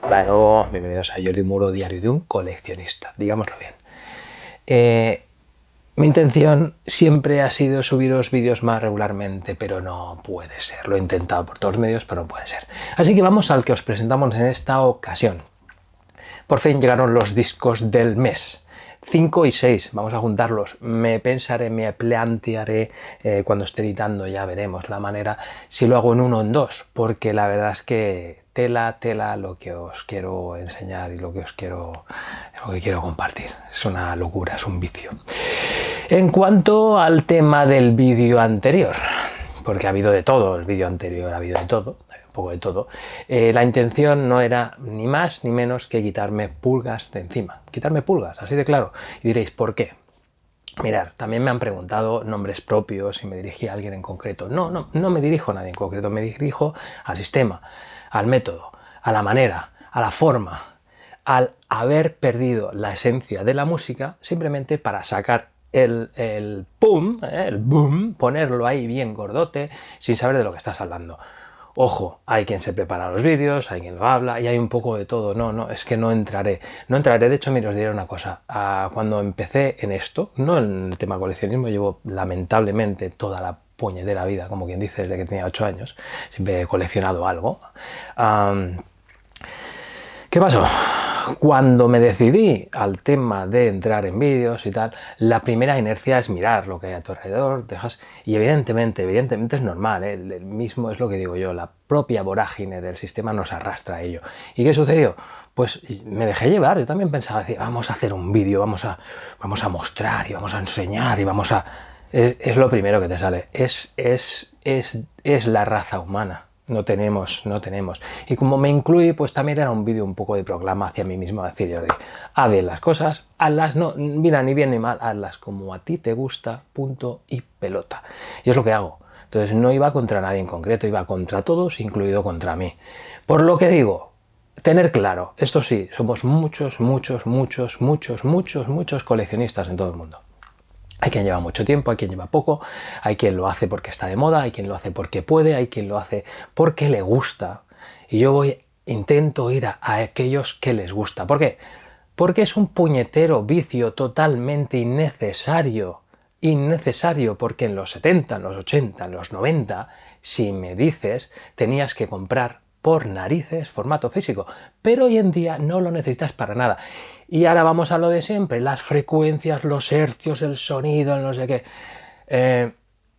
Hola de nuevo, bienvenidos a Jordi Muro, diario de un coleccionista, digámoslo bien. Mi intención siempre ha sido subiros vídeos más regularmente, pero no puede ser. Lo he intentado por todos los medios, pero no puede ser. Así que vamos al que os presentamos en esta ocasión. Por fin llegaron los discos del mes. 5 y 6, vamos a juntarlos. Me pensaré, me plantearé cuando esté editando, ya veremos la manera, si lo hago en uno o en dos, porque la verdad es que tela lo que os quiero enseñar y lo que quiero compartir. Es una locura, es un vicio. En cuanto al tema del vídeo anterior, porque ha habido de todo, el vídeo anterior ha habido de todo, un poco de todo, la intención no era ni más ni menos que quitarme pulgas de encima. Quitarme pulgas, así de claro. Y diréis, ¿por qué? Mirad, también me han preguntado nombres propios y me dirigí a alguien en concreto. No me dirijo a nadie en concreto, me dirijo al sistema, al método, a la manera, a la forma, al haber perdido la esencia de la música simplemente para sacar el boom, ponerlo ahí bien gordote sin saber de lo que estás hablando. Ojo, hay quien se prepara los vídeos, hay quien lo habla y hay un poco de todo. Es que no entraré. De hecho, mira, os diré una cosa. Cuando empecé en esto, no en el tema coleccionismo, llevo lamentablemente toda la puñetera vida, como quien dice, desde que tenía 8 años. Siempre he coleccionado algo. ¿Qué pasó? Cuando me decidí al tema de entrar en vídeos y tal, la primera inercia es mirar lo que hay a tu alrededor, y evidentemente es normal, ¿eh? El mismo es lo que digo yo, la propia vorágine del sistema nos arrastra a ello. ¿Y qué sucedió? Pues me dejé llevar, yo también pensaba, decir, vamos a hacer un vídeo, vamos a mostrar y vamos a enseñar y vamos a... Es lo primero que te sale, es la raza humana. No tenemos. Y como me incluí, pues también era un vídeo un poco de proclama hacia mí mismo, decir, Jordi, haz bien las cosas, hazlas, no, mira, ni bien ni mal, hazlas como a ti te gusta, punto y pelota. Y es lo que hago. Entonces no iba contra nadie en concreto, iba contra todos, incluido contra mí. Por lo que digo, tener claro, esto sí, somos muchos coleccionistas en todo el mundo. Hay quien lleva mucho tiempo, hay quien lleva poco, hay quien lo hace porque está de moda, hay quien lo hace porque puede, hay quien lo hace porque le gusta. Y yo intento ir a aquellos que les gusta. ¿Por qué? Porque es un puñetero vicio totalmente innecesario. Innecesario porque en los 70, en los 80, en los 90, si me dices, tenías que comprar por narices formato físico. Pero hoy en día no lo necesitas para nada. Y ahora vamos a lo de siempre, las frecuencias, los hercios, el sonido, el no sé qué.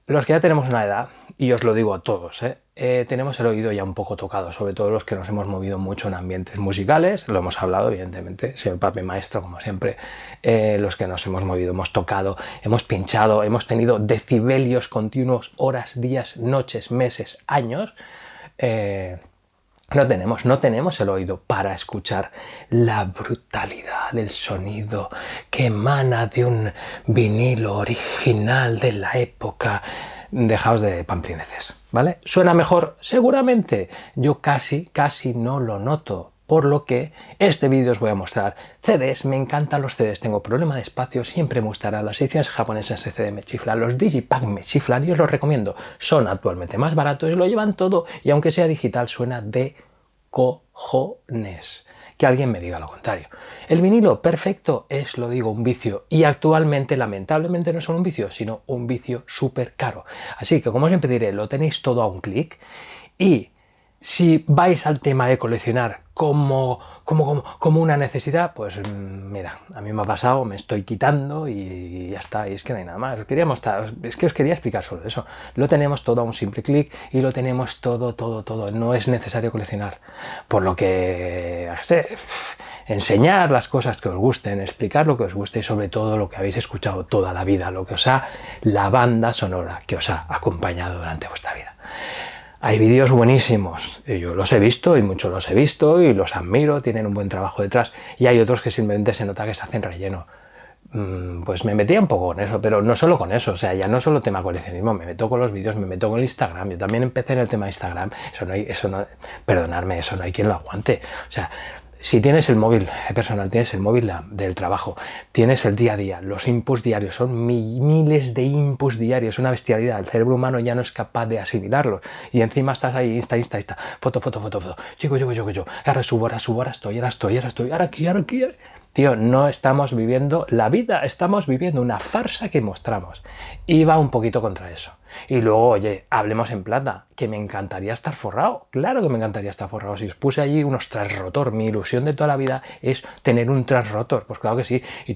Los que ya tenemos una edad, y os lo digo a todos, tenemos el oído ya un poco tocado, sobre todo los que nos hemos movido mucho en ambientes musicales, lo hemos hablado evidentemente, soy el papi maestro como siempre, los que nos hemos movido, hemos tocado, hemos pinchado, hemos tenido decibelios continuos, horas, días, noches, meses, años. No tenemos el oído para escuchar la brutalidad del sonido que emana de un vinilo original de la época. Dejaos de pamplineces, ¿vale? ¿Suena mejor? Seguramente. Yo casi no lo noto. Por lo que este vídeo os voy a mostrar CDs, me encantan los CDs, tengo problema de espacio, siempre me gustarán las ediciones japonesas de CD, me chiflan, los Digipack me chiflan y os los recomiendo. Son actualmente más baratos y lo llevan todo y aunque sea digital suena de cojones. Que alguien me diga lo contrario. El vinilo, perfecto, es, lo digo, un vicio. Y actualmente, lamentablemente, no es solo un vicio, sino un vicio súper caro. Así que, como siempre diré, lo tenéis todo a un clic. Y si vais al tema de coleccionar como una necesidad, pues mira, a mí me ha pasado, me estoy quitando y ya está, y es que no hay nada más. Es que os quería explicar solo eso. Lo tenemos todo a un simple clic y lo tenemos todo. No es necesario coleccionar. Por lo que, enseñar las cosas que os gusten, explicar lo que os guste y sobre todo lo que habéis escuchado toda la vida, la banda sonora que os ha acompañado durante vuestra vida. Hay vídeos buenísimos, yo los he visto y muchos los he visto y los admiro, tienen un buen trabajo detrás y hay otros que simplemente se nota que se hacen relleno. Pues me metía un poco con eso, pero no solo con eso, o sea, ya no solo tema coleccionismo, me meto con los vídeos, me meto con el Instagram, yo también empecé en el tema de Instagram, perdonadme, eso no hay quien lo aguante, o sea, Si tienes el móvil personal, tienes el móvil del trabajo, tienes el día a día, los inputs diarios, son miles de inputs diarios, una bestialidad, el cerebro humano ya no es capaz de asimilarlos y encima estás ahí, insta, foto, chico, ahora estoy, ahora aquí. Tío, no estamos viviendo la vida, estamos viviendo una farsa que mostramos y va un poquito contra eso. Y luego, oye, hablemos en plata, que me encantaría estar forrado, claro que me encantaría estar forrado. Si os puse allí unos transrotor, mi ilusión de toda la vida es tener un transrotor, pues claro que sí, y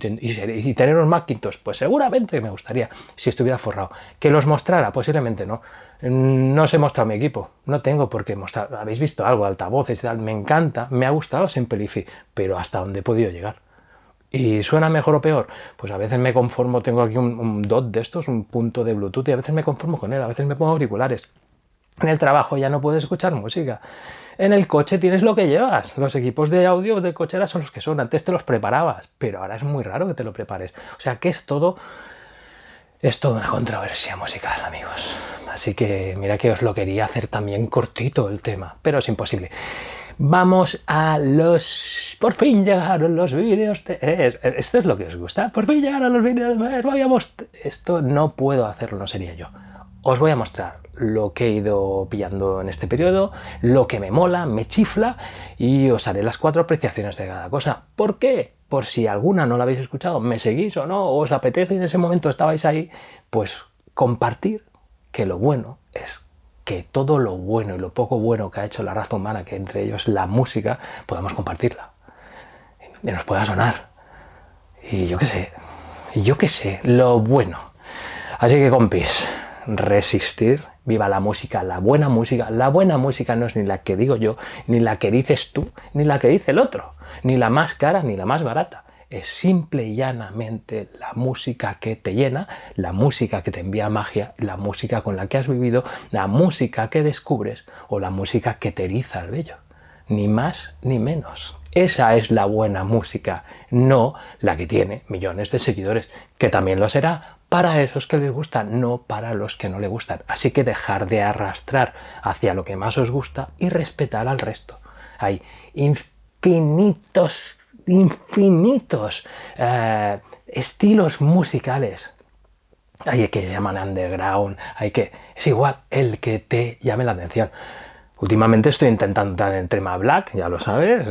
tener unos Macintosh, pues seguramente me gustaría si estuviera forrado. Que los mostrara, posiblemente no. No os he mostrado mi equipo, no tengo por qué mostrar. Habéis visto algo, altavoces y tal, me encanta, me ha gustado Simpelifi, pero hasta dónde he podido llegar. ¿Y suena mejor o peor? Pues a veces me conformo, tengo aquí un dot de estos, un punto de Bluetooth, y a veces me conformo con él, a veces me pongo auriculares. En el trabajo ya no puedes escuchar música. En el coche tienes lo que llevas. Los equipos de audio de cochera son los que son. Antes te los preparabas, pero ahora es muy raro que te lo prepares. O sea que es todo una controversia musical, amigos. Así que mira que os lo quería hacer también cortito el tema, pero es imposible. Vamos a los... Por fin llegaron los vídeos. Esto es lo que os gusta. Por fin llegaron los vídeos. Esto no puedo hacerlo, no sería yo. Os voy a mostrar lo que he ido pillando en este periodo, lo que me mola, me chifla, y os haré las 4 apreciaciones de cada cosa. ¿Por qué? Por si alguna no la habéis escuchado, me seguís o no, o os apetece y en ese momento estabais ahí, pues compartir que lo bueno es que todo lo bueno y lo poco bueno que ha hecho la raza humana, que entre ellos la música, podamos compartirla. Y nos pueda sonar. Y yo qué sé, lo bueno. Así que, compis, resistir, viva la música, la buena música. La buena música no es ni la que digo yo, ni la que dices tú, ni la que dice el otro, ni la más cara, ni la más barata. Es simple y llanamente la música que te llena, la música que te envía magia, la música con la que has vivido, la música que descubres o la música que te eriza el vello. Ni más ni menos. Esa es la buena música, no la que tiene millones de seguidores, que también lo será para esos que les gustan, no para los que no les gustan. Así que dejar de arrastrar hacia lo que más os gusta y respetar al resto. Hay infinitos estilos musicales. Hay que llaman underground, es igual el que te llame la atención. Últimamente estoy intentando entrar en tema black, ya lo sabes,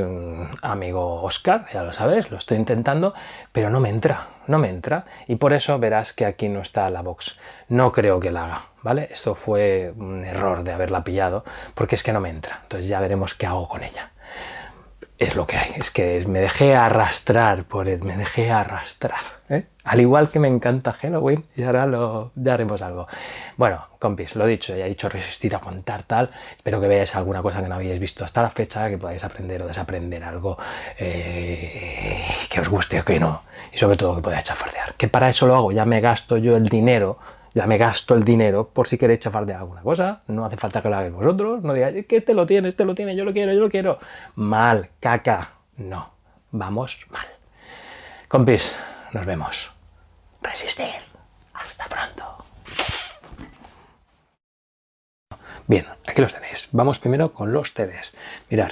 amigo Oscar, ya lo sabes, lo estoy intentando, pero no me entra, y por eso verás que aquí no está la box. No creo que la haga, ¿vale? Esto fue un error de haberla pillado, porque es que no me entra, entonces ya veremos qué hago con ella. Es lo que hay, es que me dejé arrastrar por él, ¿eh? Al igual que me encanta Halloween, y ahora ya haremos algo. Bueno, compis, lo dicho, ya he dicho resistir, aguantar, tal. Espero que veáis alguna cosa que no habéis visto hasta la fecha, que podáis aprender o desaprender algo que os guste o que no. Y sobre todo que podáis chafardear. Que para eso lo hago, ya me gasto yo el dinero. Ya me gasto el dinero por si queréis chafardear alguna cosa. No hace falta que lo hagáis vosotros. No digáis, que este lo tiene, yo lo quiero. Mal, caca. No, vamos mal. Compis, nos vemos. Resistir. Hasta pronto. Bien, aquí los tenéis. Vamos primero con los CDs. Mirad.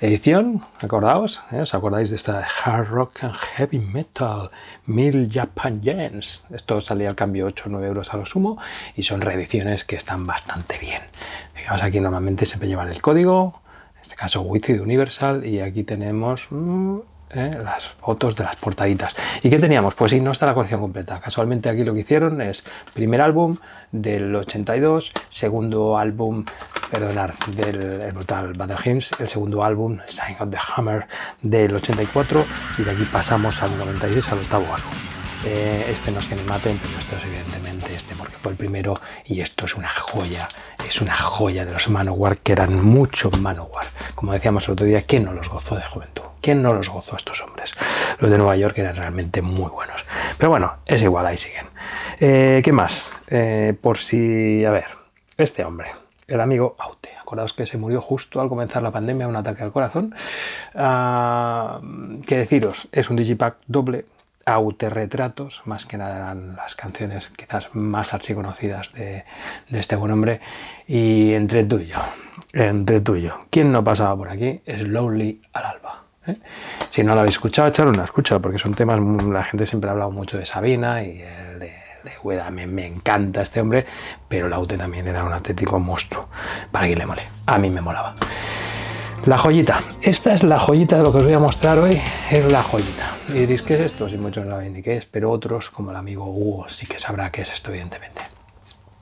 Edición, acordaos, ¿os acordáis de esta Hard Rock and Heavy Metal 1000 Japan Yens? Esto salía al cambio 8 o 9 euros a lo sumo y son reediciones que están bastante bien. Fijaos, aquí normalmente siempre llevan el código, en este caso Wi-Fi de Universal, y aquí tenemos las fotos de las portaditas. ¿Y qué teníamos? Pues sí, no está la colección completa. Casualmente aquí lo que hicieron es primer álbum del 82, segundo álbum, perdonar, del Brutal Battle Hymns, el segundo álbum, Sign of the Hammer, del 84, y de aquí pasamos al 96, al octavo álbum. Este no es que me maten, pero esto es evidentemente porque fue el primero, y esto es una joya de los Manowar, que eran mucho Manowar. Como decíamos el otro día, ¿quién no los gozó de juventud? ¿Quién no los gozó a estos hombres? Los de Nueva York eran realmente muy buenos. Pero bueno, es igual, ahí siguen. ¿Qué más? Por si... A ver, este hombre, el amigo Aute. Acordaos que se murió justo al comenzar la pandemia, un ataque al corazón. ¿Qué deciros? Es un digipack doble. Autorretratos, más que nada eran las canciones quizás más archiconocidas de este buen hombre. Y entre tú y yo, ¿quién no pasaba por aquí? Slowly al alba. ¿eh? Si no lo habéis escuchado, echarle una escucha, porque son temas, la gente siempre ha hablado mucho de Sabina y de Ueda, me encanta este hombre, pero Laute también era un auténtico monstruo, para quien le mole, a mí me molaba. La joyita, esta es la joyita de lo que os voy a mostrar hoy, es la joyita. Y diréis, ¿qué es esto? Si muchos no saben ni qué es, pero otros, como el amigo Hugo, sí que sabrá qué es esto, evidentemente.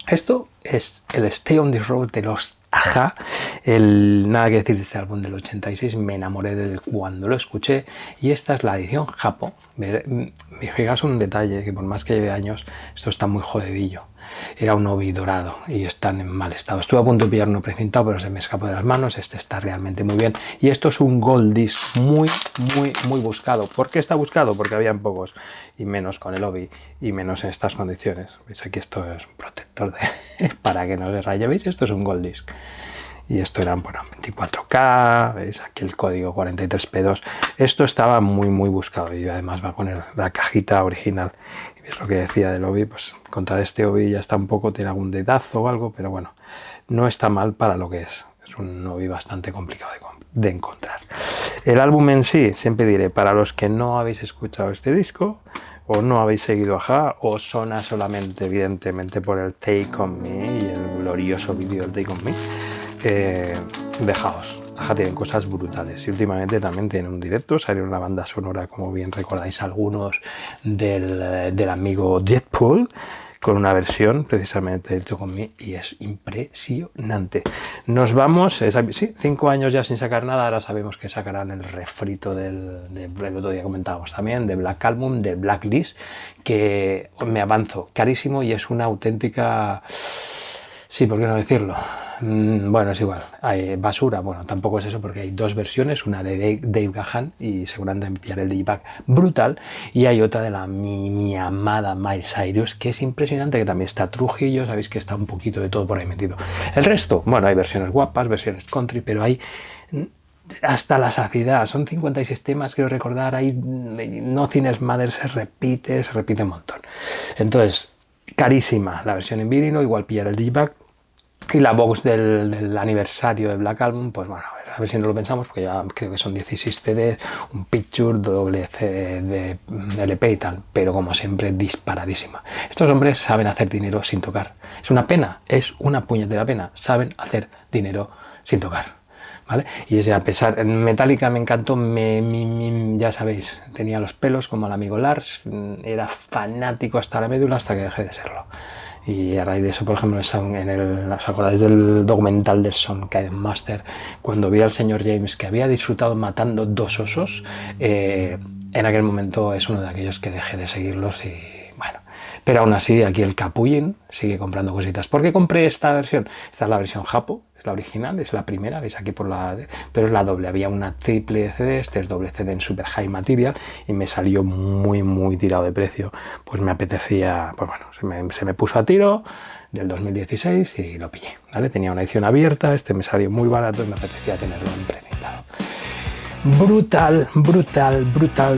Esto es el Stay on This Road de los Aja, nada que decir de este álbum del 86, me enamoré de él cuando lo escuché, y esta es la edición Japo. Fijaos un detalle, que por más que lleve años, esto está muy jodidillo. Era un obi dorado y están en mal estado. Estuve a punto de pillar uno precintado, pero se me escapó de las manos. Este está realmente muy bien. Y esto es un gold disc muy buscado. ¿Por qué está buscado? Porque habían pocos, y menos con el obi, y menos en estas condiciones. ¿Veis? Aquí esto es un protector para que no se raye. ¿Veis? Esto es un gold disc. Y esto eran, bueno, 24K, veis aquí el código 43P2. Esto estaba muy buscado, y además va a poner la cajita original. Y ves lo que decía del obi, pues contra este obi ya está un poco, tiene algún dedazo o algo, pero bueno, no está mal para lo que es. Es un obi bastante complicado de encontrar. El álbum en sí, siempre diré, para los que no habéis escuchado este disco, o no habéis seguido Aja, o sona solamente, evidentemente, por el Take On Me y el glorioso vídeo del Take On Me, dejaos. Aja tienen cosas brutales, y últimamente también tienen un directo, salió una banda sonora, como bien recordáis algunos, del amigo Deadpool, con una versión precisamente del Take On Me, y es impresionante. Nos vamos, sí, 5 años ya sin sacar nada, ahora sabemos que sacarán el refrito del otro día comentábamos también, de Black Album, del Blacklist, que me avanzo, carísimo, y es una auténtica... Sí, ¿por qué no decirlo? Bueno, es igual. Hay basura, bueno, tampoco es eso, porque hay dos versiones, una de Dave Gahan, y seguramente enviaré el Digipack brutal, y hay otra de mi amada Miles Cyrus, que es impresionante, que también está Trujillo, sabéis que está un poquito de todo por ahí metido. El resto, bueno, hay versiones guapas, versiones country, pero hay hasta la saciedad, son 56 temas, quiero recordar, hay Nothing Else Matters, se repite un montón. Entonces, carísima la versión en vinilo, igual pillar el Digipack. Y la box del aniversario de Black Album, pues bueno, a ver si no lo pensamos, porque ya creo que son 16 CDs, un picture, doble CD de LP y tal, pero como siempre disparadísima. Estos hombres saben hacer dinero sin tocar. Es una pena, es una puñetera pena, saben hacer dinero sin tocar. ¿Vale? Y ese, a pesar, Metallica me encantó, ya sabéis, tenía los pelos como el amigo Lars, era fanático hasta la médula, hasta que dejé de serlo. Y a raíz de eso, por ejemplo, ¿os acordáis del documental de Soundgarden Master? Cuando vi al señor James, que había disfrutado matando 2 osos, en aquel momento es uno de aquellos que dejé de seguirlos, y bueno. Pero aún así, aquí el Capullin sigue comprando cositas. ¿Por qué compré esta versión? Esta es la versión Japo, es la original, es la primera, veis aquí pero es la doble. Había una triple CD, este es doble CD en Super High Material, y me salió muy tirado de precio. Pues me apetecía, pues bueno, se me puso a tiro del 2016 y lo pillé, ¿vale? Tenía una edición abierta, este me salió muy barato y me apetecía tenerlo en precintado. Brutal,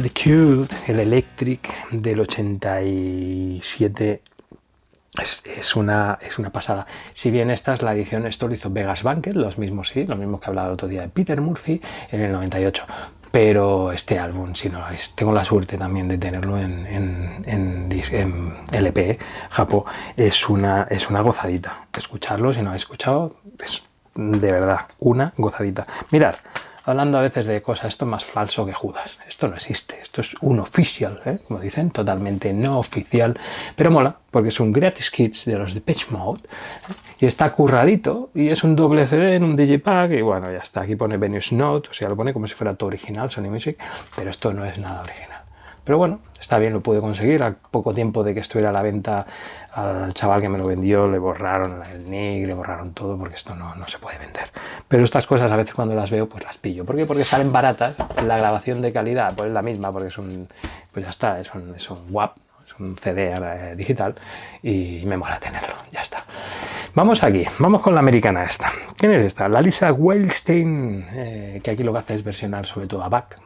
The Cult, el Electric del 87. Es una pasada. Si bien esta es la edición, esto lo hizo Vegas Banquet, los mismos que hablaba el otro día de Peter Murphy en el 98. Pero este álbum, si no lo veis, tengo la suerte también de tenerlo en LP, Japo, es una gozadita. Escucharlo, si no habéis escuchado, es de verdad una gozadita. Mirad, hablando a veces de cosas, esto es más falso que Judas, esto no existe, esto es un official, como dicen, totalmente no oficial, pero mola, porque es un Greatest Hits de los Depeche Mode, y está curradito, y es un doble CD en un Digipack, y bueno, ya está, aquí pone Venus Note, o sea, lo pone como si fuera todo original, Sony Music, pero esto no es nada original. Pero bueno, está bien, lo pude conseguir. A poco tiempo de que estuviera a la venta, al chaval que me lo vendió le borraron el nick, le borraron todo, porque esto no se puede vender. Pero estas cosas a veces cuando las veo, pues las pillo. ¿Por qué? Porque salen baratas. La grabación de calidad pues es la misma, porque pues ya está, es un WAP, es un CD digital, y me mola tenerlo, ya está. Vamos con la americana esta. ¿Quién es esta? La Lisa Weinstein, que aquí lo que hace es versionar sobre todo a Bach.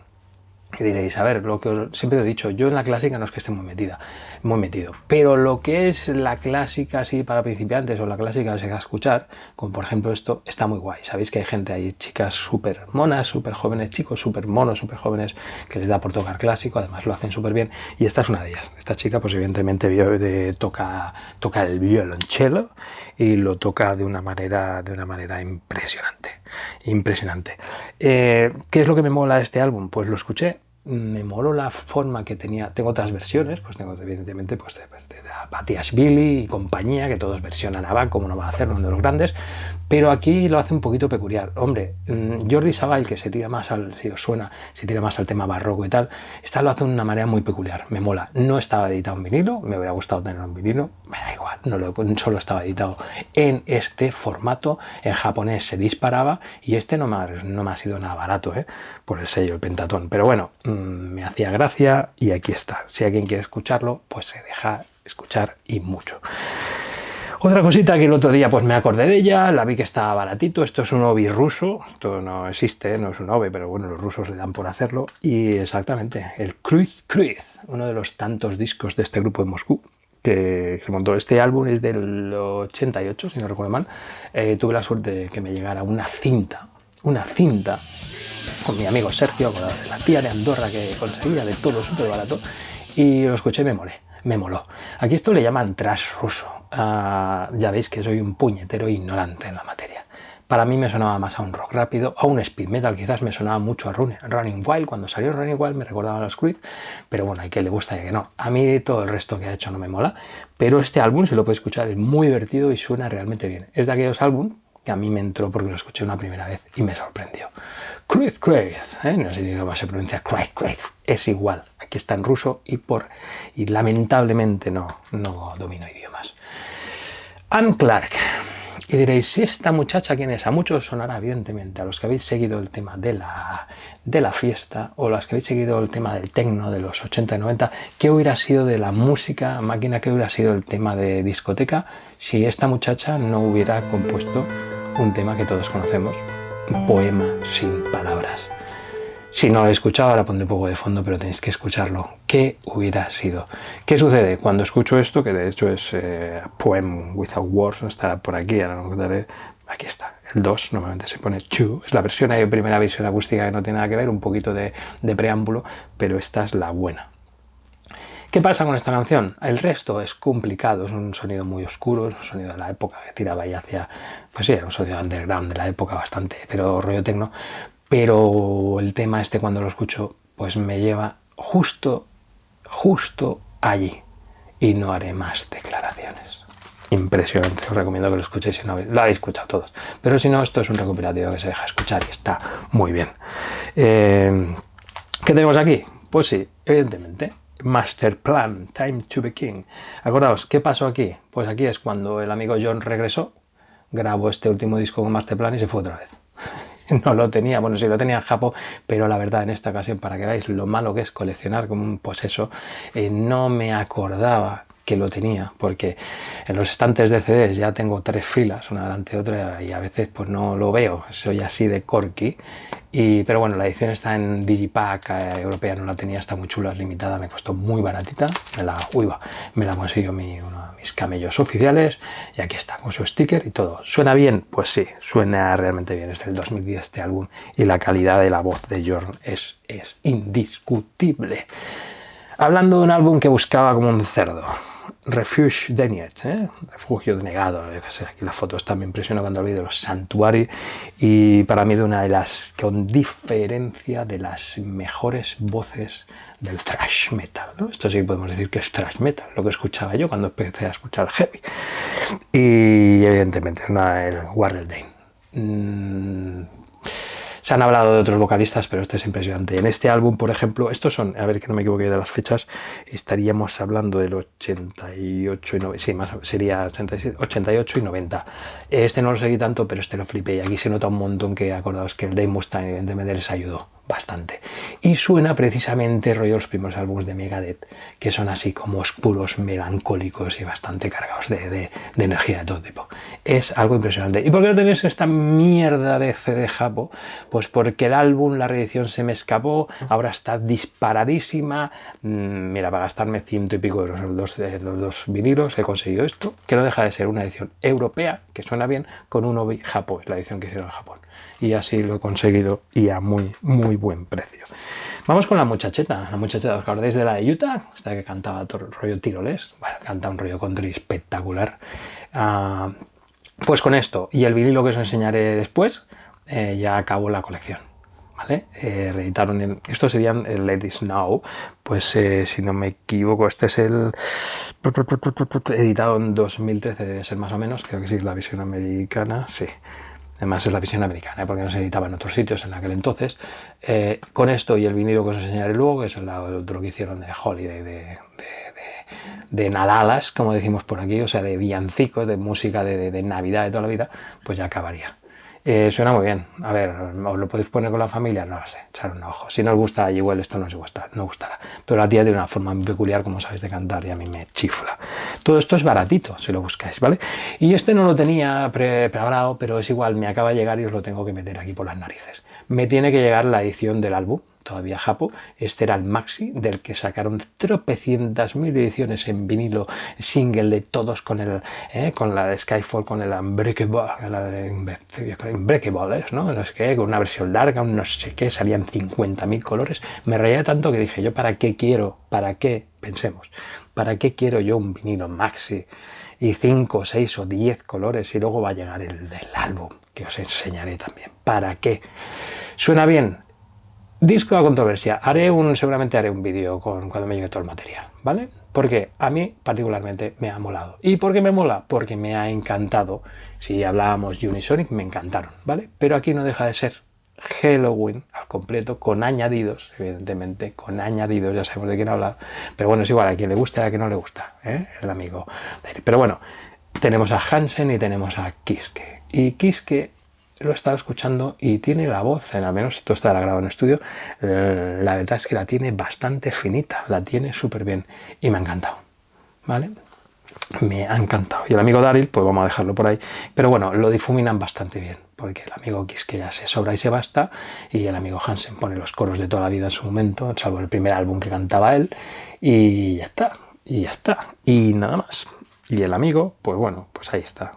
Y diréis, a ver, lo que siempre he dicho, yo en la clásica no es que esté muy metido, pero lo que es la clásica así para principiantes o la clásica que se va a escuchar, como por ejemplo esto, está muy guay. Sabéis que hay gente, hay chicas súper monas, súper jóvenes, chicos súper monos, súper jóvenes, que les da por tocar clásico, además lo hacen súper bien, y esta es una de ellas. Esta chica pues evidentemente toca el violonchelo y lo toca de una manera impresionante. Impresionante. ¿Qué es lo que me mola de este álbum? Pues lo escuché, me moló la forma que tenía. Tengo otras versiones, pues tengo evidentemente pues de Batiashvili y compañía, que todos versionan a Bach, como no va a hacer uno de los grandes, pero aquí lo hace un poquito peculiar. Hombre, Jordi Savall, que se tira más si os suena, se tira más al tema barroco y tal, esta lo hace de una manera muy peculiar, me mola. No estaba editado en vinilo, me hubiera gustado tener un vinilo, me da igual, solo estaba editado en este formato, en japonés se disparaba y este no me ha sido nada barato, por el sello, el Pentatón, pero bueno, me hacía gracia y aquí está. Si alguien quiere escucharlo, pues se deja escuchar y mucho. Otra cosita que el otro día pues me acordé de ella, la vi que estaba baratito, esto es un obi ruso, esto no existe, no es un obi, pero bueno, los rusos le dan por hacerlo, y exactamente, el Kruiz, uno de los tantos discos de este grupo de Moscú, que se montó. Este álbum es del 88, si no recuerdo mal. Tuve la suerte de que me llegara una cinta con mi amigo Sergio, con la tía de Andorra que conseguía de todo súper barato, y lo escuché y me moló. Aquí esto le llaman trash ruso. Ya veis que soy un puñetero ignorante en la materia. Para mí me sonaba más a un rock rápido, a un speed metal, quizás me sonaba mucho a Running Wild. Cuando salió Running Wild me recordaba a los Creed, pero bueno, hay que le gusta y que no. A mí todo el resto que ha hecho no me mola, pero este álbum, si lo podéis escuchar, es muy divertido y suena realmente bien. Es de aquellos álbumes que a mí me entró porque lo escuché una primera vez y me sorprendió. Kruiz, no sé cómo se pronuncia, Kruiz, es igual. Aquí está en ruso y lamentablemente no domino idiomas. Anne Clark. Y diréis, ¿si esta muchacha quién es? A muchos sonará evidentemente, a los que habéis seguido el tema de la fiesta o los que habéis seguido el tema del techno de los 80 y 90, ¿qué hubiera sido de la música máquina, qué hubiera sido el tema de discoteca si esta muchacha no hubiera compuesto un tema que todos conocemos, un poema sin palabras? Si no lo he escuchado, ahora pondré un poco de fondo, pero tenéis que escucharlo. ¿Qué hubiera sido? ¿Qué sucede? Cuando escucho esto, que de hecho es Poem Without Words, no está por aquí, ahora no daré. Aquí está, el 2, normalmente se pone 2, es la versión, hay primera versión acústica que no tiene nada que ver, un poquito de preámbulo, pero esta es la buena. ¿Qué pasa con esta canción? El resto es complicado, es un sonido muy oscuro, es un sonido de la época que tiraba ahí hacia, pues sí, era un sonido underground de la época bastante, pero rollo tecno. Pero el tema este cuando lo escucho pues me lleva justo allí y no haré más declaraciones. Impresionante, os recomiendo que lo escuchéis si no lo habéis escuchado todos, pero si no, esto es un recopilatorio que se deja escuchar y está muy bien. ¿Qué tenemos aquí? Pues sí, evidentemente Master Plan, Time to be King. Acordaos, ¿qué pasó aquí? Pues aquí es cuando el amigo John regresó, grabó este último disco con Master Plan y se fue otra vez. No lo tenía, bueno, sí lo tenía en Japón, pero la verdad en esta ocasión, para que veáis lo malo que es coleccionar como un poseso, no me acordaba que lo tenía, porque en los estantes de CDs ya tengo 3 filas, una delante de otra, y a veces pues no lo veo, soy así de corky, pero bueno, la edición está en Digipack europea, no la tenía, está muy chula, es limitada, me costó muy baratita, me la consiguió uno de mis camellos oficiales, y aquí está, con su sticker y todo. ¿Suena bien? Pues sí, suena realmente bien, es del 2010 este álbum, y la calidad de la voz de Jorn es indiscutible. Hablando de un álbum que buscaba como un cerdo, Refuge Denied, refugio denegado, aquí la foto está, me impresiona cuando vi de los Sanctuary, y para mí de una de las, con diferencia, de las mejores voces del thrash metal, ¿no? Esto sí podemos decir que es thrash metal, lo que escuchaba yo cuando empecé a escuchar heavy, y evidentemente el Warrell Dane. Se han hablado de otros vocalistas, pero este es impresionante. En este álbum, por ejemplo, estos son, a ver que no me equivoqué de las fechas, estaríamos hablando del 88 y 90, sí, más sería 88 y 90. Este no lo seguí tanto, pero este lo flipé. Y aquí se nota un montón que, acordaos que el Dave Mustaine evidentemente les ayudó bastante. Y suena precisamente rollo los primeros álbumes de Megadeth, que son así como oscuros, melancólicos y bastante cargados de energía de todo tipo. Es algo impresionante. ¿Y por qué no tenéis esta mierda de CD japo? Pues porque el álbum, la reedición se me escapó, ahora está disparadísima. Mira, para gastarme 100 y pico euros los dos vinilos he conseguido esto, que no deja de ser una edición europea, que suena bien, con un obi japo, es la edición que hicieron en Japón. Y así lo he conseguido y a muy, muy buen precio. Vamos con la muchacheta. La muchacheta, ¿os acordáis de la de Utah? Esta que cantaba todo el rollo tiroles. Bueno, canta un rollo country espectacular. Pues con esto y el vinilo que os enseñaré después, ya acabó la colección. ¿Vale? Reeditaron esto serían el Let It Snow, pues si no me equivoco, este es el editado en 2013, debe ser más o menos, creo que sí es la versión americana, sí. Además es la visión americana, porque no se editaba en otros sitios en aquel entonces. Con esto y el vinilo que os enseñaré luego, que es el otro que hicieron de Holiday, de Nadalas, como decimos por aquí, o sea, de villancicos, de música de Navidad de toda la vida, pues ya acabaría. Suena muy bien. A ver, ¿os lo podéis poner con la familia? No lo sé, echar un ojo. Si no os gusta, igual esto no os gusta, no gustará. Pero la tía tiene una forma muy peculiar, como sabéis, de cantar y a mí me chifla. Todo esto es baratito, si lo buscáis, ¿vale? Y este no lo tenía preparado, pero es igual, me acaba de llegar y os lo tengo que meter aquí por las narices. Me tiene que llegar la edición del álbum, todavía japo. Este era el maxi, del que sacaron tropecientas mil ediciones en vinilo single de todos con la de Skyfall, con el Unbreakable, ¿no? No sé qué, con una versión larga, un no sé qué, salían 50.000 colores. Me reía tanto que dije yo, ¿para qué pensemos, para qué quiero yo un vinilo maxi y 5, 6 o 10 colores y luego va a llegar el del álbum, que os enseñaré también? ¿Para qué? ¿Suena bien? Disco de controversia. Seguramente haré un vídeo cuando me llegue todo el material, ¿vale? Porque a mí particularmente me ha molado. ¿Y por qué me mola? Porque me ha encantado. Si hablábamos Unisonic, me encantaron, ¿vale? Pero aquí no deja de ser Halloween al completo, con añadidos, evidentemente, con añadidos, ya sabemos de quién habla. Pero bueno, es igual, a quien le gusta y a quien no le gusta, ¿eh? El amigo. Pero bueno, tenemos a Hansen y tenemos a Kiske. Y Kiske lo he estado escuchando y tiene la voz, al menos esto está grabado en estudio, la verdad es que la tiene bastante finita, la tiene súper bien y me ha encantado, ¿vale? Me ha encantado. Y el amigo Daryl, pues vamos a dejarlo por ahí, pero bueno, lo difuminan bastante bien, porque el amigo Kiske ya se sobra y se basta, y el amigo Hansen pone los coros de toda la vida en su momento, salvo el primer álbum que cantaba él, y ya está, y nada más. Y el amigo, pues bueno, pues ahí está.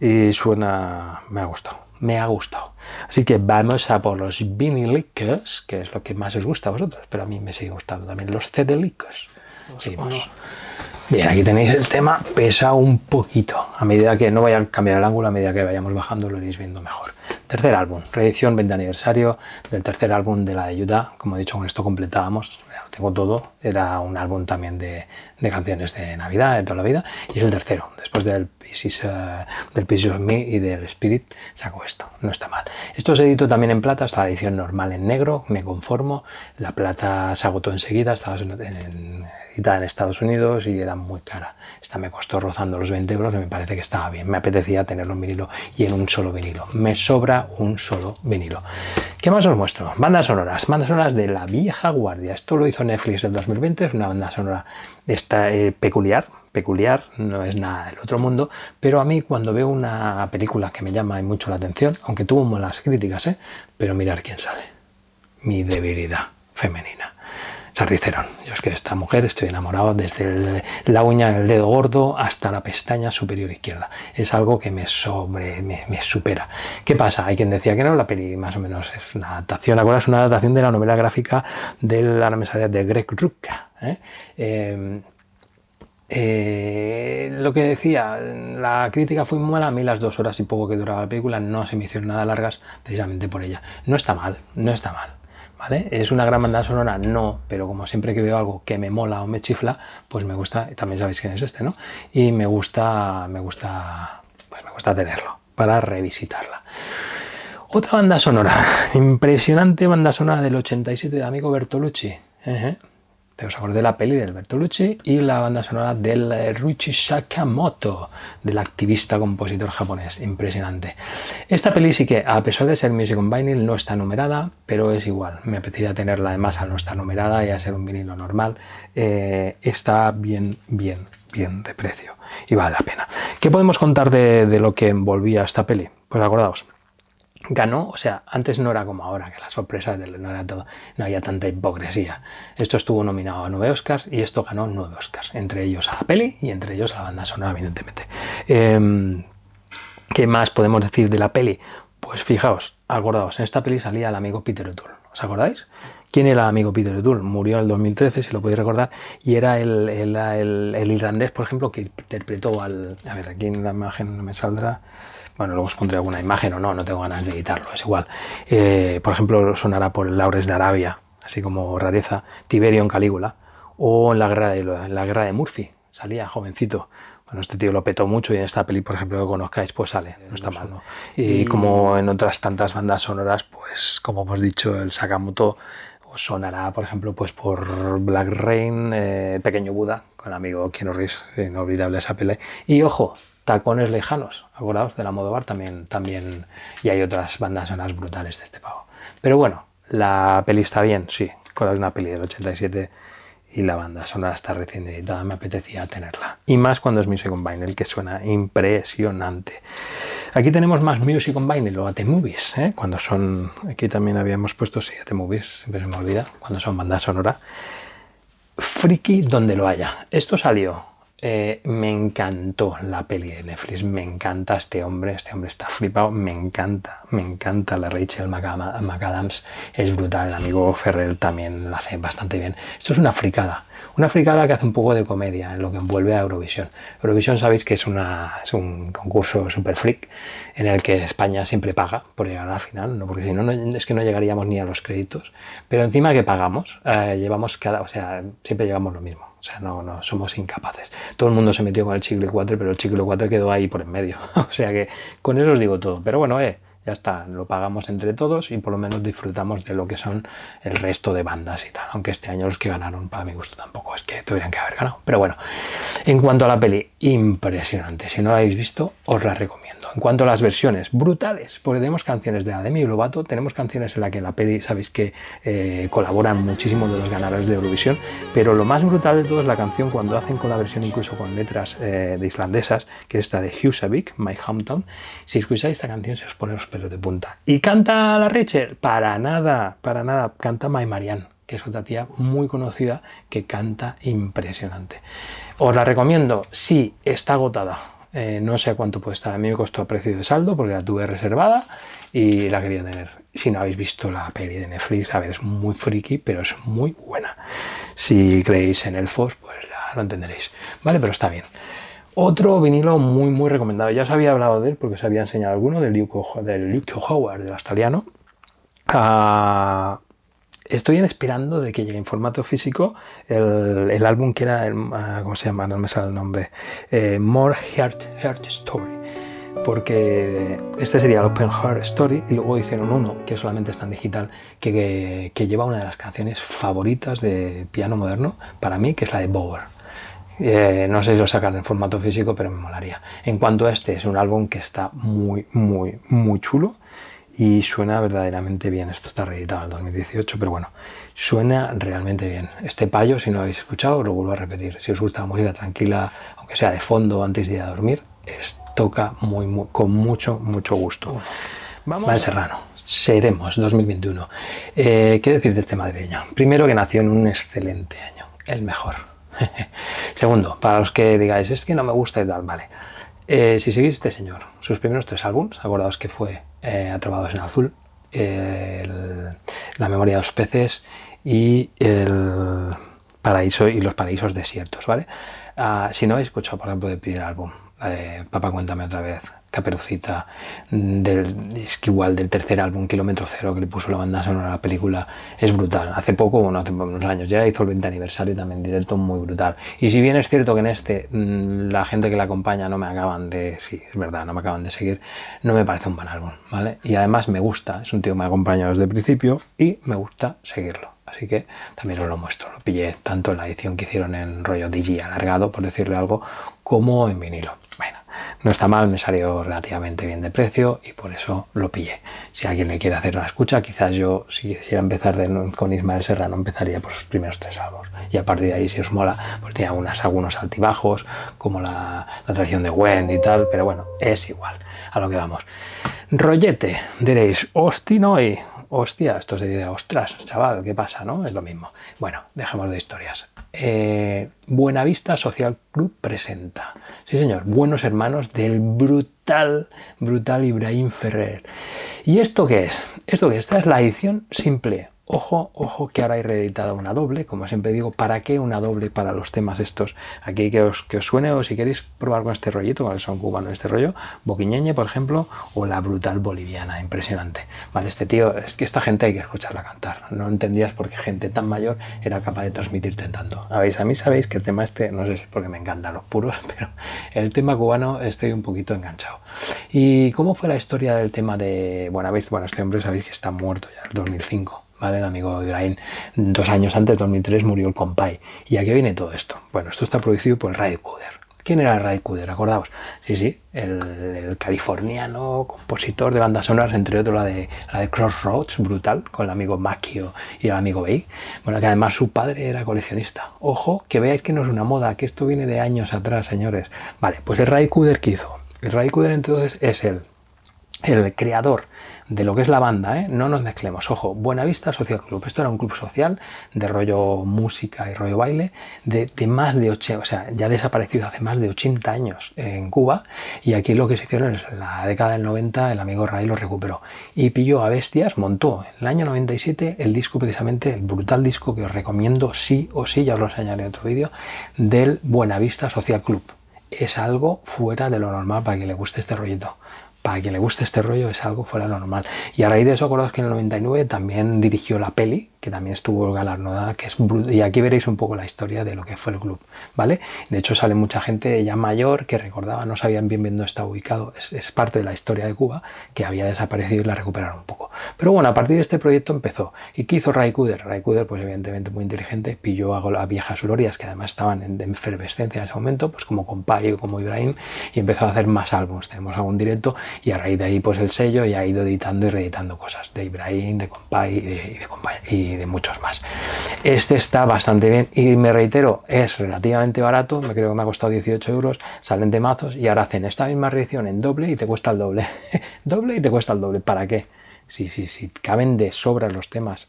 Y suena, me ha gustado. Así que vamos a por los vinilicos, que es lo que más os gusta a vosotros, pero a mí me sigue gustando también los CD-licos. Seguimos. Bien, aquí tenéis el tema, pesa un poquito. A medida que no vaya a cambiar el ángulo, a medida que vayamos bajando lo iréis viendo mejor. Tercer álbum, reedición 20 aniversario del tercer álbum de la de Utah. Como he dicho, con esto completábamos, lo tengo todo. Era un álbum también de canciones de Navidad, de toda la vida. Y es el tercero, después del Pieces of Me y del Spirit, saco esto, no está mal. Esto se editó también en plata, está la edición normal en negro, me conformo. La plata se agotó enseguida, estaba editada en Estados Unidos y era muy cara. Esta me costó rozando los 20 euros y me parece que estaba bien. Me apetecía tenerlo en vinilo y en un solo vinilo. Me sobra un solo vinilo. ¿Qué más os muestro? Bandas sonoras de la vieja guardia. Esto lo hizo Netflix en 2020, es una banda sonora peculiar, no es nada del otro mundo, pero a mí cuando veo una película que me llama mucho la atención, aunque tuvo malas críticas, pero mirar quién sale. Mi debilidad femenina. Charlize Theron. Yo es que de esta mujer estoy enamorado desde la uña del dedo gordo hasta la pestaña superior izquierda. Es algo que me supera. ¿Qué pasa? Hay quien decía que no, la peli más o menos es una adaptación. Ahora es una adaptación de la novela gráfica de Greg Rucka. Lo que decía, la crítica fue muy mala. A mí las 2 horas y poco que duraba la película no se me hicieron nada largas precisamente por ella. No está mal. ¿Vale? ¿Es una gran banda sonora? No, pero como siempre que veo algo que me mola o me chifla, pues me gusta, también sabéis quién es este, ¿no? Y me gusta tenerlo para revisitarla. Otra banda sonora, impresionante banda sonora del 87 del amigo Bertolucci. ¿Os acordáis de la peli del Bertolucci y la banda sonora del Ryuichi Sakamoto, del activista compositor japonés? Impresionante. Esta peli sí que, a pesar de ser Music on Vinyl, no está numerada, pero es igual. Me apetecía tenerla además al no estar numerada y a ser un vinilo normal. Está bien de precio y vale la pena. ¿Qué podemos contar de lo que envolvía esta peli? Pues acordaos. Ganó, o sea, antes no era como ahora, que las sorpresas no era todo, no había tanta hipocresía. Esto estuvo nominado a 9 Oscars y esto ganó 9 Oscars, entre ellos a la peli y entre ellos a la banda sonora, evidentemente. ¿Qué más podemos decir de la peli? Pues fijaos, acordaos, en esta peli salía el amigo Peter O'Toole, ¿os acordáis? ¿Quién era el amigo Peter O'Toole? Murió en el 2013, si lo podéis recordar, y era el irlandés, por ejemplo, que interpretó al... A ver, aquí en la imagen no me saldrá... Bueno, luego os pondré alguna imagen o no tengo ganas de editarlo, es igual. Por ejemplo, sonará por Laures de Arabia, así como rareza, Tiberio en Calígula, o en la guerra de Murphy, salía jovencito. Bueno, este tío lo petó mucho y en esta peli, por ejemplo, que conozcáis, pues sale, no está mal, ¿no? Y como en otras tantas bandas sonoras, pues como hemos dicho, el Sakamoto os sonará, por ejemplo, pues por Black Rain, Pequeño Buda, con el amigo Keanu Reeves, inolvidable esa peli. Y ojo, Tacones Lejanos, acordaos de la Almodóvar también, y hay otras bandas sonoras brutales de este pavo. Pero bueno, la peli está bien, sí, con una peli del 87 y la banda sonora está recién editada, me apetecía tenerla. Y más cuando es Music on Vinyl, que suena impresionante. Aquí tenemos más Music on Vinyl o AT Movies, cuando son, aquí también habíamos puesto, sí, AT Movies, siempre se me olvida, cuando son banda sonora. Friki donde lo haya. Esto salió. Me encantó la peli de Netflix, me encanta este hombre está flipado, me encanta la Rachel McAdams, es brutal, el amigo Ferrell también la hace bastante bien. Esto es una fricada que hace un poco de comedia en lo que envuelve a Eurovisión. Eurovisión sabéis que es un concurso super freak en el que España siempre paga por llegar a la final, ¿no? Porque si no, es que no llegaríamos ni a los créditos, pero encima que pagamos, siempre llevamos lo mismo. O sea, no somos incapaces. Todo el mundo se metió con el chicle 4, pero el chicle 4 quedó ahí por en medio. O sea que con eso os digo todo. Pero bueno, ya está, lo pagamos entre todos y por lo menos disfrutamos de lo que son el resto de bandas y tal. Aunque este año los que ganaron, para mi gusto, tampoco es que tuvieran que haber ganado. Pero bueno, en cuanto a la peli, impresionante. Si no la habéis visto, os la recomiendo. En cuanto a las versiones, brutales, porque tenemos canciones de Demi Lovato, tenemos canciones en las que en la peli sabéis que colaboran muchísimo de los ganadores de Eurovisión, pero lo más brutal de todo es la canción cuando hacen con la versión incluso con letras de islandesas, que es esta de Husavik, My Hometown. Si escucháis esta canción se os pone los pelos de punta. ¿Y canta la Rachel? Para nada, canta My Marianne, que es otra tía muy conocida que canta impresionante. ¿Os la recomiendo? Sí, está agotada. No sé cuánto puede estar, a mí me costó a precio de saldo porque la tuve reservada y la quería tener. Si no habéis visto la peli de Netflix, a ver, es muy friki, pero es muy buena. Si creéis en elfos, pues ya lo entenderéis, ¿vale? Pero está bien. Otro vinilo muy recomendado, ya os había hablado de él porque os había enseñado alguno, del Luke Howard, del australiano. Estoy esperando de que llegue en formato físico el álbum que era, ¿cómo se llama? No me sale el nombre. More Heart Story. Porque este sería el Open Heart Story y luego hicieron uno que solamente está en digital que lleva una de las canciones favoritas de piano moderno para mí, que es la de Bower. No sé si lo sacan en formato físico, pero me molaría. En cuanto a este, es un álbum que está muy chulo y suena verdaderamente bien. Esto está reeditado en el 2018, pero bueno, suena realmente bien. Este payo, si no lo habéis escuchado, lo vuelvo a repetir. Si os gusta la música tranquila, aunque sea de fondo antes de ir a dormir, toca con mucho gusto. Vamos. Van Serrano, Seremos 2021. ¿Qué decir de este madrileño? Primero, que nació en un excelente año, el mejor. Segundo, para los que digáis, es que no me gusta y tal, vale. Si seguís este señor, sus primeros 3 álbumes, acordaos que fue Atrapados en Azul, La Memoria de los Peces y el Paraíso y los Paraísos Desiertos, ¿vale? Si no habéis escuchado, por ejemplo, el primer álbum, la de Papá Cuéntame Otra Vez, Caperucita, es que igual del tercer álbum, Kilómetro Cero, que le puso la banda sonora a la película, es brutal. Hace poco, bueno, hace unos años ya hizo el 20 aniversario también, directo, muy brutal. Y si bien es cierto que en este la gente que la acompaña no me acaban de, sí, es verdad, no me acaban de seguir, no me parece un buen álbum, ¿vale? Y además me gusta, es un tío que me ha acompañado desde el principio y me gusta seguirlo. Así que también os lo muestro, lo pillé tanto en la edición que hicieron en rollo digi alargado, por decirle algo, como en vinilo. Bueno, no está mal, me salió relativamente bien de precio y por eso lo pillé. Si alguien le quiere hacer una escucha, quizás yo, si quisiera empezar con Ismael Serrano, empezaría por sus primeros 3 álbumes. Y a partir de ahí, si os mola, pues tiene algunos altibajos, como la traición de Wendy y tal, pero bueno, es igual. A lo que vamos. Rollete, diréis, hostinoy. Hostia, esto se dice, ostras, chaval, ¿qué pasa, no? Es lo mismo. Bueno, dejemos de historias. Buenavista Social Club presenta, sí señor, Buenos Hermanos del brutal Ibrahim Ferrer. ¿Y esto qué es? Esta es la edición simple. Ojo, que ahora hay reeditada una doble, como siempre digo, ¿para qué una doble para los temas estos? Aquí que os suene, o si queréis probar con este rollito, con el son cubano, este rollo, Boquiñeñe, por ejemplo, o la brutal boliviana, impresionante. Vale, este tío, es que esta gente hay que escucharla cantar. No entendías por qué gente tan mayor era capaz de transmitirte tanto. A mí sabéis que el tema este, no sé si es porque me encantan los puros, pero el tema cubano estoy un poquito enganchado. ¿Y cómo fue la historia del tema de Buenavista? Bueno, este hombre sabéis que está muerto ya en el 2005. ¿Vale? El amigo Ibrahim, 2 años antes, 2003, murió el compay. ¿Y a qué viene todo esto? Bueno, esto está producido por Ray Cooder. ¿Quién era Ray Cooder? ¿Acordaos? Sí, el californiano compositor de bandas sonoras, entre otros la de Crossroads, brutal, con el amigo Macchio y el amigo Bay. Bueno, que además su padre era coleccionista. Ojo, que veáis que no es una moda, que esto viene de años atrás, señores. Vale, pues el Ray Cooder, ¿qué hizo? El Ray Cooder entonces es el creador de lo que es la banda, ¿eh? No nos mezclemos, ojo, Buenavista Social Club, esto era un club social de rollo música y rollo baile de más de 80, o sea, ya desaparecido hace más de 80 años en Cuba, y aquí lo que se hicieron es, en la década del 90, el amigo Ray lo recuperó y pilló a bestias, montó en el año 97 el disco, precisamente el brutal disco que os recomiendo sí o sí, ya os lo enseñaré en otro vídeo, del Buenavista Social Club. Es algo fuera de lo normal para quien le guste este rollito. Para quien le guste este rollo es algo fuera de lo normal. Y a raíz de eso, acordaos que en el 99 también dirigió la peli, que también estuvo galardonada, que es y aquí veréis un poco la historia de lo que fue el club, ¿vale? De hecho sale mucha gente ya mayor que recordaba, no sabían bien dónde está ubicado, es parte de la historia de Cuba, que había desaparecido y la recuperaron un poco. Pero bueno, a partir de este proyecto empezó. ¿Y qué hizo Ray Cooder? Ray Cooder, pues evidentemente muy inteligente, pilló a viejas glorias que además estaban en efervescencia en ese momento, pues como Compay o como Ibrahim, y empezó a hacer más álbumes. Tenemos algún directo y a raíz de ahí pues el sello y ha ido editando y reeditando cosas de Ibrahim, de Compay y de muchos más. Este está bastante bien y me reitero, es relativamente barato, me creo que me ha costado 18 euros, salen de mazos y ahora hacen esta misma reedición en doble y te cuesta el doble. Doble y te cuesta el doble. ¿Para qué? Sí, caben de sobra los temas.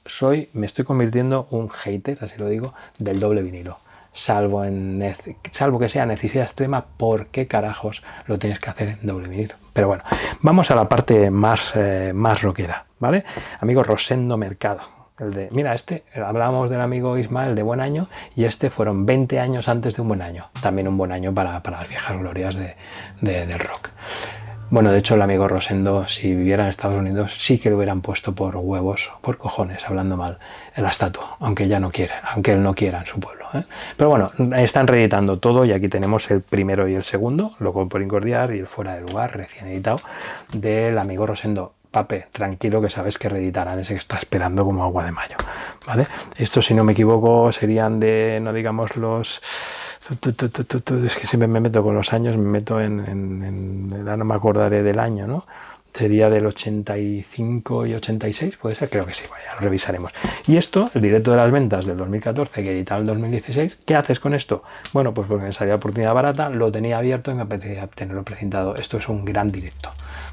Me estoy convirtiendo un hater, así lo digo, del doble vinilo. Salvo que sea necesidad extrema, ¿por qué carajos lo tienes que hacer en doble vinilo? Pero bueno, vamos a la parte más rockera, ¿vale? Amigo Rosendo Mercado. Mira, hablábamos del amigo Ismael de Buen Año y fueron 20 años antes de Un Buen Año. También un buen año para las viejas glorias del rock. Bueno, de hecho el amigo Rosendo, si viviera en Estados Unidos, sí que le hubieran puesto por huevos, por cojones, hablando mal, en la estatua, aunque él no quiera en su pueblo, ¿eh? Pero bueno, están reeditando todo y aquí tenemos el primero y el segundo, Loco por Incordiar y el Fuera de Lugar, recién editado, del amigo Rosendo. Pape, tranquilo que sabes que reeditarán ese que está esperando como agua de mayo, ¿vale? Esto, si no me equivoco, serían no digamos los... Es que siempre me meto con los años, me meto no me acordaré del año, ¿no? Sería del 85 y 86, puede ser, creo que sí, bueno, ya lo revisaremos. Y esto, el directo de las ventas del 2014, que editaba en 2016, ¿qué haces con esto? Bueno, pues porque me salía oportunidad barata, lo tenía abierto y me apetecía tenerlo precintado. Esto es un gran directo,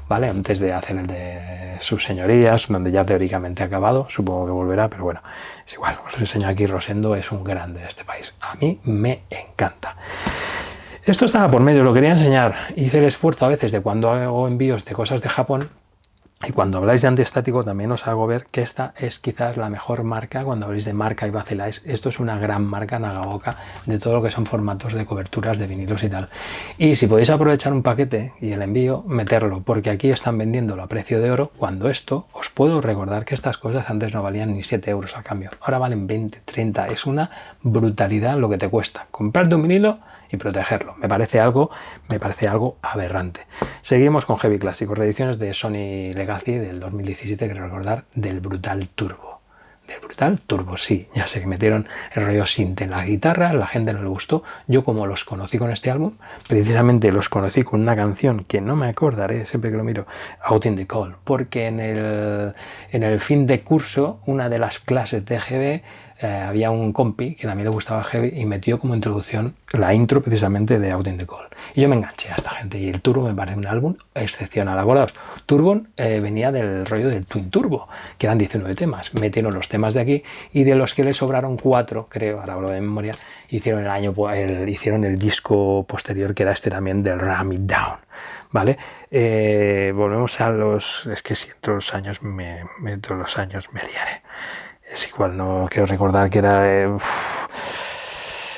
¿vale? Antes de hacer el de sus señorías, donde ya teóricamente ha acabado, supongo que volverá, pero bueno, es igual, os enseño aquí. Rosendo es un grande de este país, a mí me encanta. Esto estaba por medio, lo quería enseñar. Hice el esfuerzo a veces de cuando hago envíos de cosas de Japón, Y cuando habláis de antiestático también os hago ver que esta es quizás la mejor marca. Cuando habléis de marca y vaciláis, esto es una gran marca Nagaoka de todo lo que son formatos de coberturas de vinilos y tal. Y si podéis aprovechar un paquete y el envío, meterlo, porque aquí están vendiéndolo a precio de oro, cuando esto, os puedo recordar que estas cosas antes no valían ni 7 euros al cambio, ahora valen 20, 30, es una brutalidad lo que te cuesta comprarte un vinilo y protegerlo. Me parece algo aberrante. Seguimos con Heavy Clásicos, reediciones de Sony Legacy del 2017, quiero recordar, del Brutal Turbo. Del Brutal Turbo, sí, ya sé que metieron el rollo synth en la guitarra, la gente no le gustó. Yo como los conocí con este álbum, precisamente los conocí con una canción que no me acordaré siempre que lo miro, Out in the Cold, porque en el fin de curso, una de las clases de GB, había un compi que también le gustaba el heavy y metió como introducción la intro precisamente de Out in the Cold. Y yo me enganché a esta gente y el Turbo me parece un álbum excepcional. Acordaos, Turbo venía del rollo del Twin Turbo, que eran 19 temas. Metieron los temas de aquí y de los que le sobraron 4, creo, ahora hablo de memoria, hicieron hicieron el disco posterior que era este también del Ram It Down. ¿Vale? Volvemos a los... Es que si entro los años me liaré. Es igual, no quiero recordar que era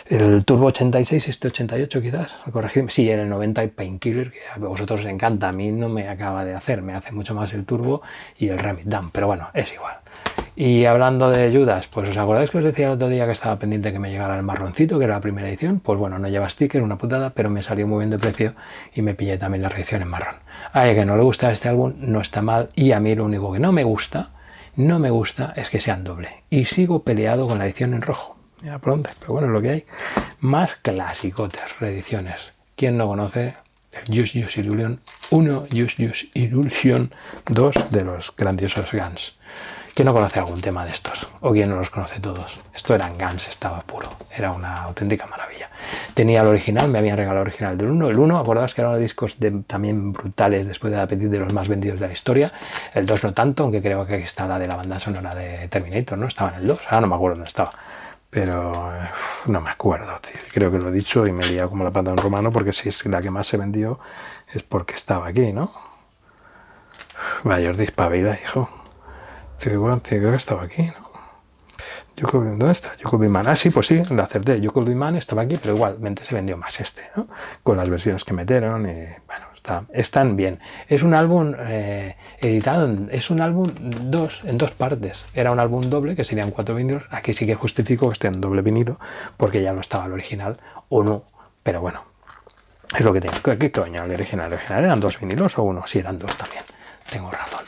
el Turbo 86, este 88 quizás, corregirme. Sí, en el 90 el Painkiller, que a vosotros os encanta, a mí no me acaba de hacer, me hace mucho más el Turbo y el Ram It Down, pero bueno, es igual. Y hablando de Judas, pues ¿os acordáis que os decía el otro día que estaba pendiente que me llegara el marroncito, que era la primera edición? Pues bueno, no lleva sticker, una putada, pero me salió muy bien de precio y me pillé también la reedición en marrón. A ella que no le gusta este álbum, no está mal, y a mí lo único que no me gusta es que sean doble. Y sigo peleado con la edición en rojo. Mira por dónde, pero bueno, es lo que hay. Más clasicotes, reediciones. ¿Quién no conoce el Use Use Illusion 1, Use Use Illusion 2 de los grandiosos Guns? ¿Quién no conoce algún tema de estos? ¿O quién no los conoce todos? Esto eran Guns, estaba puro. Era una auténtica maravilla. Tenía el original, me habían regalado el original del 1. El 1, acordaos que eran los discos también brutales después de Appetit, de los más vendidos de la historia. El 2 no tanto, aunque creo que aquí está la de la banda sonora de Terminator, ¿no? Estaba en el 2, ahora no me acuerdo dónde estaba. Pero no me acuerdo, tío. Creo que lo he dicho y me he liado como la pata de un romano, porque si es la que más se vendió es porque estaba aquí, ¿no? Vaya, os dispabila, hijo. Creo que estaba aquí, ¿no? ¿Dónde está? You Could Be Man. Ah, sí, pues sí, lo acerté. You Could Be Man estaba aquí, pero igualmente se vendió más este, ¿no? Con las versiones que metieron y bueno, están bien. Es un álbum editado, es un álbum en dos partes. Era un álbum doble, que serían 4 vinilos. Aquí sí que justifico que esté en doble vinilo, porque ya no estaba el original, o no, pero bueno, es lo que tengo. ¿Qué coño? ¿El original eran 2 vinilos o 1? Sí, eran 2 también. Tengo razón.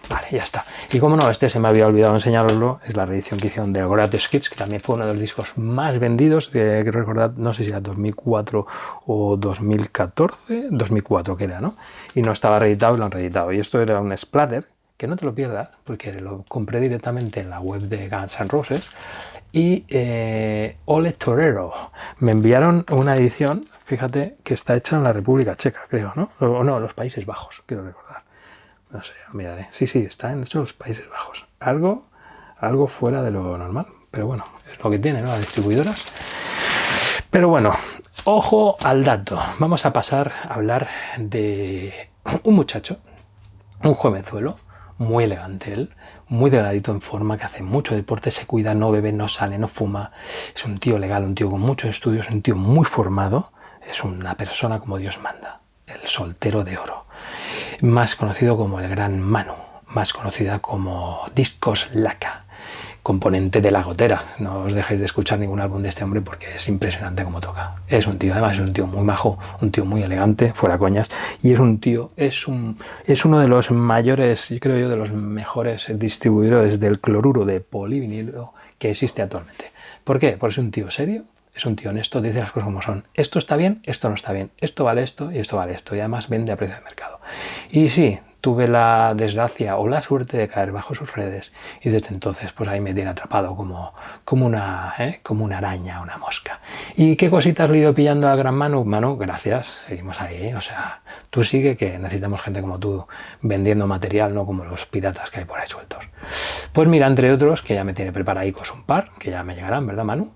Vale, ya está. Y como no, este se me había olvidado enseñaroslo, es la reedición que hicieron del Greatest Hits, que también fue uno de los discos más vendidos, que recordad, no sé si era 2004 o 2014, 2004 que era, ¿no? Y no estaba reeditado y lo han reeditado. Y esto era un splatter, que no te lo pierdas, porque lo compré directamente en la web de Guns N' Roses. Y Ole Torero, me enviaron una edición, fíjate, que está hecha en la República Checa, creo, ¿no? O no, los Países Bajos, quiero recordar. No sé, miraré. Sí, está en los Países Bajos. Algo fuera de lo normal. Pero bueno, es lo que tienen, ¿no? Las distribuidoras. Pero bueno, ojo al dato. Vamos a pasar a hablar de un muchacho, un jovenzuelo, muy elegante él, muy delgadito en forma, que hace mucho deporte, se cuida, no bebe, no sale, no fuma. Es un tío legal, un tío con muchos estudios, un tío muy formado. Es una persona como Dios manda. El soltero de oro. Más conocido como el Gran Manu, más conocida como Discos Laca, componente de La Gotera. No os dejéis de escuchar ningún álbum de este hombre porque es impresionante como toca. Es un tío, además es un tío muy majo, un tío muy elegante, fuera coñas, y es un tío, es uno de los mayores, y creo yo, de los mejores distribuidores del cloruro de polivinilo que existe actualmente. ¿Por qué? Porque es un tío serio. Es un tío honesto, dice las cosas como son. Esto está bien, esto no está bien. Esto vale esto y esto vale esto. Y además vende a precio de mercado. Y sí, tuve la desgracia o la suerte de caer bajo sus redes. Y desde entonces, pues ahí me tiene atrapado como una araña, una mosca. ¿Y qué cositas le he ido pillando al Gran Manu? Manu, gracias. Seguimos ahí. O sea, tú sigue, que necesitamos gente como tú vendiendo material, no como los piratas que hay por ahí sueltos. Pues mira, entre otros, que ya me tiene preparadicos un par, que ya me llegarán, ¿verdad, Manu?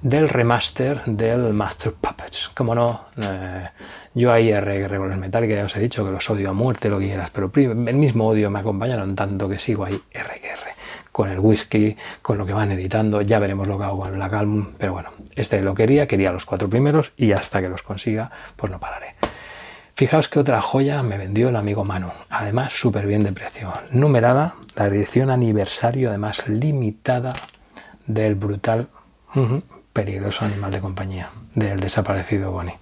del remaster del Master Puppets. Como no, yo ahí Regular Metallica ya os he dicho que los odio a muerte, lo que quieras, pero el mismo odio me acompañaron tanto que sigo ahí R con el whisky, con lo que van editando. Ya veremos lo que hago con la Calm, pero bueno, este lo quería los 4 primeros y hasta que los consiga pues no pararé. Fijaos que otra joya me vendió el amigo Manu, además súper bien de precio, numerada, la edición aniversario, además limitada, del brutal, peligroso animal de compañía, del desaparecido Bonnie.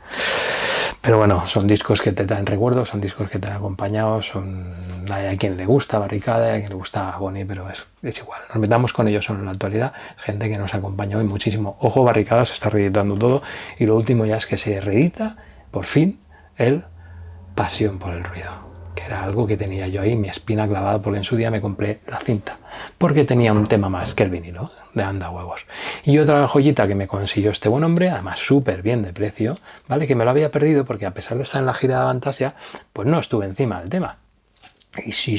Pero bueno, son discos que te dan recuerdos, son discos que te han acompañado, hay a quien le gusta Barricada, hay a quien le gusta Bonnie, pero es igual. Nos metamos con ellos en la actualidad, gente que nos ha acompañado y muchísimo. Ojo, Barricada se está reeditando todo y lo último ya es que se reedita, por fin, el Pasión por el ruido, que era algo que tenía yo ahí, mi espina clavada, porque en su día me compré la cinta, porque tenía un tema más que el vinilo, de anda huevos. Y otra joyita que me consiguió este buen hombre, además súper bien de precio, ¿vale? Que me lo había perdido porque a pesar de estar en la gira de Avantasia, pues no estuve encima del tema. Y sí.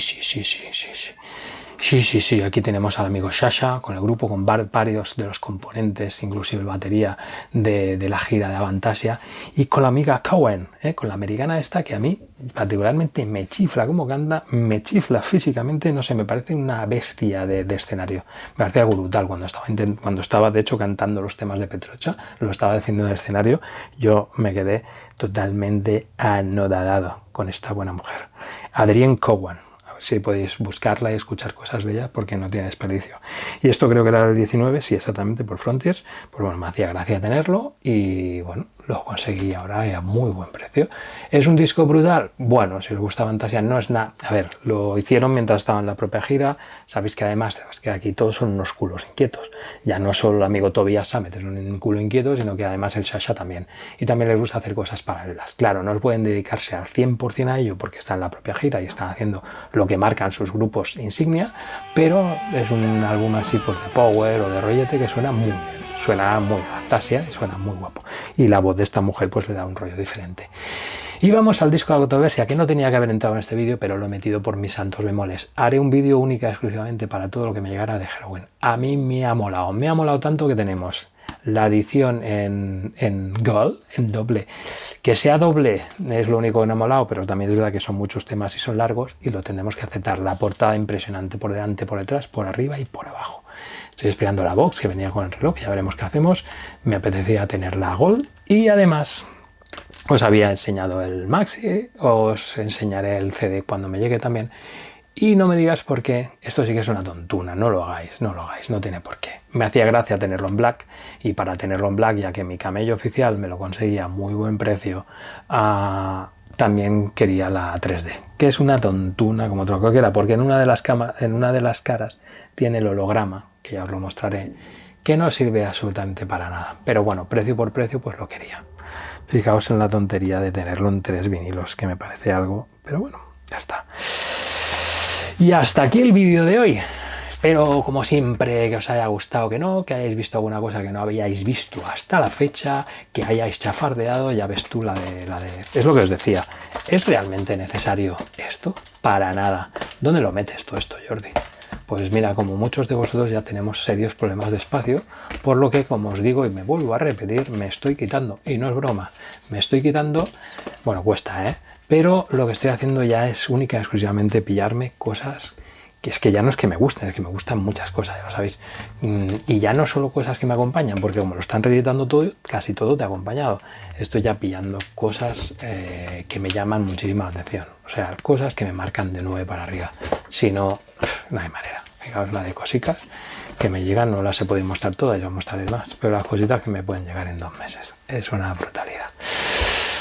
Sí, aquí tenemos al amigo Shasha con el grupo, con varios de los componentes, inclusive el batería de la gira de Avantasia, y con la amiga Cohen, con la americana esta que a mí particularmente me chifla como canta, me chifla físicamente, no sé, me parece una bestia de escenario, me parece algo brutal cuando estaba de hecho cantando los temas de Petrocha, lo estaba haciendo en el escenario, yo me quedé totalmente anodadado con esta buena mujer. Adrienne Cowan, si podéis buscarla y escuchar cosas de ella porque no tiene desperdicio. Y esto creo que era el 19, sí, exactamente, por Frontiers. Pues bueno, me hacía gracia tenerlo y bueno, lo conseguí ahora a muy buen precio. ¿Es un disco brutal? Bueno, si os gusta Fantasia, no es nada. A ver, lo hicieron mientras estaba en la propia gira. Sabéis que además, es que aquí todos son unos culos inquietos. Ya no solo el amigo Tobias Sammet es un culo inquieto, sino que además el Sasha también. Y también les gusta hacer cosas paralelas. Claro, no pueden dedicarse al 100% a ello porque están en la propia gira y están haciendo lo que marcan sus grupos insignia, pero es un álbum así pues de power o de rollete que suena muy bien, suena muy Fantasia y suena muy guapo, y la voz de esta mujer pues le da un rollo diferente. Y vamos al disco de Autoversia, que no tenía que haber entrado en este vídeo, pero lo he metido por mis santos bemoles. Haré un vídeo única exclusivamente para todo lo que me llegara de Halloween. A mí me ha molado tanto que tenemos la edición en Gold, en doble. Que sea doble es lo único que me ha molado, pero también es verdad que son muchos temas y son largos y lo tendremos que aceptar. La portada impresionante por delante, por detrás, por arriba y por abajo. Estoy esperando la box que venía con el reloj, ya veremos qué hacemos. Me apetecía tener la Gold y además os había enseñado el Maxi, os enseñaré el CD cuando me llegue también. Y no me digas por qué, esto sí que es una tontuna, no lo hagáis, no tiene por qué. Me hacía gracia tenerlo en black y para tenerlo en black, ya que mi camello oficial me lo conseguía a muy buen precio, también quería la 3D, que es una tontuna como otra cualquiera, porque en una de las caras tiene el holograma, que ya os lo mostraré, que no sirve absolutamente para nada. Pero bueno, precio por precio, pues lo quería. Fijaos en la tontería de tenerlo en 3 vinilos, que me parece algo, pero bueno, ya está. Y hasta aquí el vídeo de hoy. Espero, como siempre, que os haya gustado, que hayáis visto alguna cosa que no habíais visto hasta la fecha, que hayáis chafardeado. Ya ves tú la de... Es lo que os decía. ¿Es realmente necesario esto? Para nada. ¿Dónde lo metes todo esto, Jordi? Pues mira, como muchos de vosotros ya tenemos serios problemas de espacio, por lo que, como os digo y me vuelvo a repetir, me estoy quitando, y no es broma, me estoy quitando, bueno, cuesta, pero lo que estoy haciendo ya es única y exclusivamente pillarme cosas que es que ya no es que me gusten, es que me gustan muchas cosas, ya lo sabéis. Y ya no solo cosas que me acompañan, porque como lo están reeditando todo, casi todo te ha acompañado. Estoy ya pillando cosas que me llaman muchísima atención. O sea, cosas que me marcan de 9 para arriba. Si no, no hay manera. Fijaos la de cositas que me llegan, no las he podido mostrar todas, yo os mostraré más, pero las cositas que me pueden llegar en 2 meses. Es una brutalidad.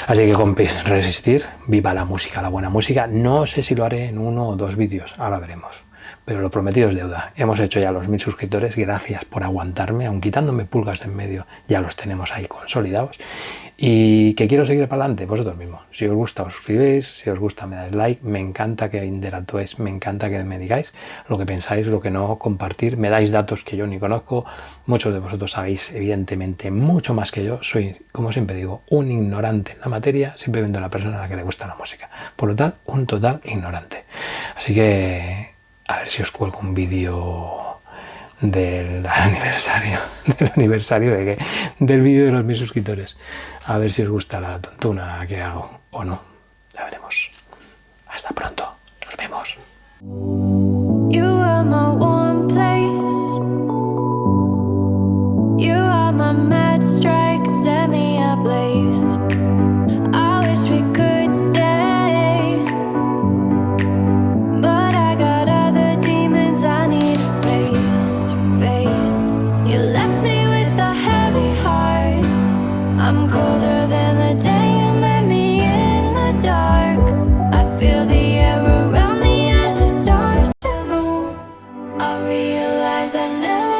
Así que compis, resistir, viva la música, la buena música. No sé si lo haré en 1 o 2 vídeos, ahora veremos. Pero lo prometido es deuda. Hemos hecho ya los 1000 suscriptores, gracias por aguantarme, aun quitándome pulgas de en medio, ya los tenemos ahí consolidados. Y que quiero seguir para adelante, vosotros mismos. Si os gusta, os suscribís, si os gusta, me dais like, me encanta que interactuéis, me encanta que me digáis lo que pensáis, lo que no, compartir, me dais datos que yo ni conozco. Muchos de vosotros sabéis, evidentemente, mucho más que yo. Soy, como siempre digo, un ignorante en la materia, simplemente una persona a la que le gusta la música. Por lo tanto, un total ignorante. Así que... a ver si os cuelgo un vídeo del aniversario de qué, del vídeo de los 1000 suscriptores. A ver si os gusta la tontuna que hago o no. Ya veremos. Hasta pronto. Nos vemos. You are my warm place. You are my mad strike, set me ablaze. I wish we could stay, but I got other demons I need face to face. You left me with a heavy heart. I'm colder than the day you met me in the dark. I feel the air around me as the stars move. I realize I never